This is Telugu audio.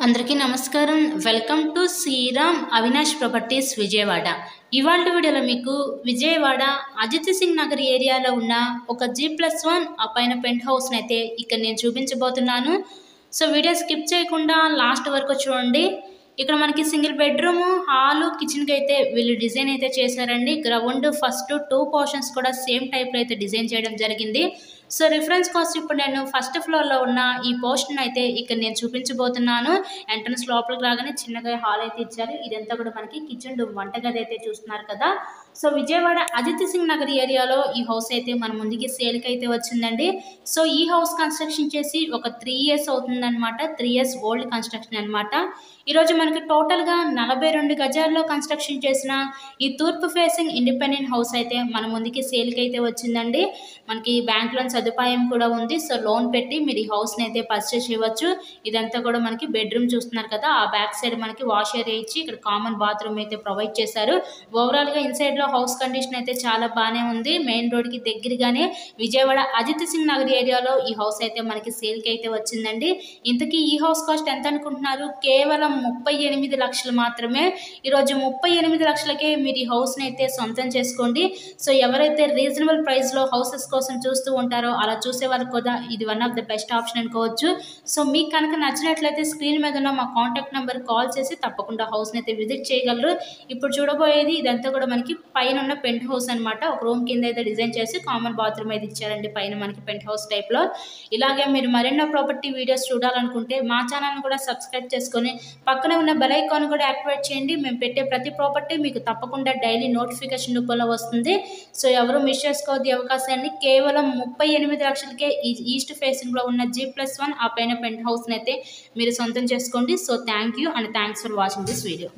అందరికీ నమస్కారం. Welcome to Sriram Avinash properties Vijayawada. ఇవాళ వీడియోలో మీకు విజయవాడ అజిత్ సింగ్ నగర్ ఏరియాలో ఉన్న ఒక G+1 ఆ పైన పెంట్ హౌస్ని అయితే ఇక్కడ నేను చూపించబోతున్నాను. సో వీడియో స్కిప్ చేయకుండా లాస్ట్ వరకు చూడండి. ఇక్కడ మనకి సింగిల్ బెడ్రూమ్, హాల్, కిచెన్కి అయితే వీళ్ళు డిజైన్ అయితే చేశారండి. గ్రౌండ్ ఫస్ట్ 2 పోర్షన్స్ కూడా సేమ్ టైప్లో అయితే డిజైన్ చేయడం జరిగింది. సో రిఫరెన్స్ కోసం ఇప్పుడు నేను ఫస్ట్ ఫ్లోర్లో ఉన్న ఈ పోర్షన్ అయితే ఇక్కడ నేను చూపించబోతున్నాను. ఎంట్రన్స్ లోపలికి రాగానే చిన్నగా హాల్ అయితే ఇచ్చారు. ఇదంతా కూడా మనకి కిచెన్ వంటగది అయితే చూస్తున్నారు కదా. సో విజయవాడ అజిత్ సింగ్ నగర్ ఏరియాలో ఈ హౌస్ అయితే మన ముందుకి సేల్కి అయితే వచ్చిందండి. సో ఈ హౌస్ కన్స్ట్రక్షన్ చేసి ఒక 3 years అవుతుందన్నమాట. 3 years ఓల్డ్ కన్స్ట్రక్షన్ అనమాట. ఈరోజు మనకి టోటల్గా 42 గజాల్లో కన్స్ట్రక్షన్ చేసిన ఈ తూర్పు ఫేసింగ్ ఇండిపెండెంట్ హౌస్ అయితే మన ముందుకి సేల్కి అయితే వచ్చిందండి. మనకి బ్యాంక్ లోన్ సదుపాయం కూడా ఉంది. సో లోన్ పెట్టి మీరు ఈ హౌస్ని అయితే పర్చేస్ చేయవచ్చు. ఇదంతా కూడా మనకి బెడ్రూమ్ చూస్తున్నారు కదా. ఆ బ్యాక్ సైడ్ మనకి వాష్ ఏరియా ఇచ్చి ఇక్కడ కామన్ బాత్రూమ్ అయితే ప్రొవైడ్ చేశారు. ఓవరాల్గా ఇన్సైడ్లో హౌస్ కండిషన్ అయితే చాలా బాగానే ఉంది. మెయిన్ రోడ్కి దగ్గరగానే విజయవాడ అజిత్ సింగ్ నగర్ ఏరియాలో ఈ హౌస్ అయితే మనకి సేల్కి అయితే వచ్చిందండి. ఇంతకీ ఈ హౌస్ కాస్ట్ ఎంత అనుకుంటున్నారు? కేవలం 38 లక్షలు మాత్రమే. ఈరోజు 38 లక్షలకే మీరు ఈ హౌస్ని అయితే సొంతం చేసుకోండి. సో ఎవరైతే రీజనబుల్ ప్రైస్లో హౌసెస్ కోసం చూస్తూ ఉంటారో అలా చూసే వాళ్ళకి కూడా ఇది one of the best option అనుకోవచ్చు. సో మీకు కనుక నచ్చినట్లయితే స్క్రీన్ మీద ఉన్న మా కాంటాక్ట్ నెంబర్ కాల్ చేసి తప్పకుండా హౌస్ని అయితే విజిట్ చేయగలరు. ఇప్పుడు చూడబోయేది ఇదంతా కూడా మనకి పైన ఉన్న పెంట్ హౌస్ అనమాట. ఒక రూమ్ కింద అయితే డిజైన్ చేసి కామన్ బాత్రూమ్ అయితే ఇచ్చారండి పైన మనకి పెంట్ హౌస్ టైప్లో. ఇలాగే మీరు మరెన్నో ప్రాపర్టీ వీడియోస్ చూడాలనుకుంటే మా ఛానల్ని కూడా సబ్స్క్రైబ్ చేసుకొని పక్కనే ఉన్న బెల్ ఐకాన్ కూడా యాక్టివేట్ చేయండి. మేము పెట్టే ప్రతి ప్రాపర్టీ మీకు తప్పకుండా డైలీ నోటిఫికేషన్ రూపంలో వస్తుంది. సో ఎవరు మిస్ చేసుకోవద్దు అవకాశాన్ని. కేవలం 38 లక్షలకే ఈ ఈస్ట్ ఫేసింగ్లో ఉన్న G+1 ఆ పైన పెంట్ హౌస్ని అయితే మీరు సొంతం చేసుకోండి. So thank you and thanks for watching this video.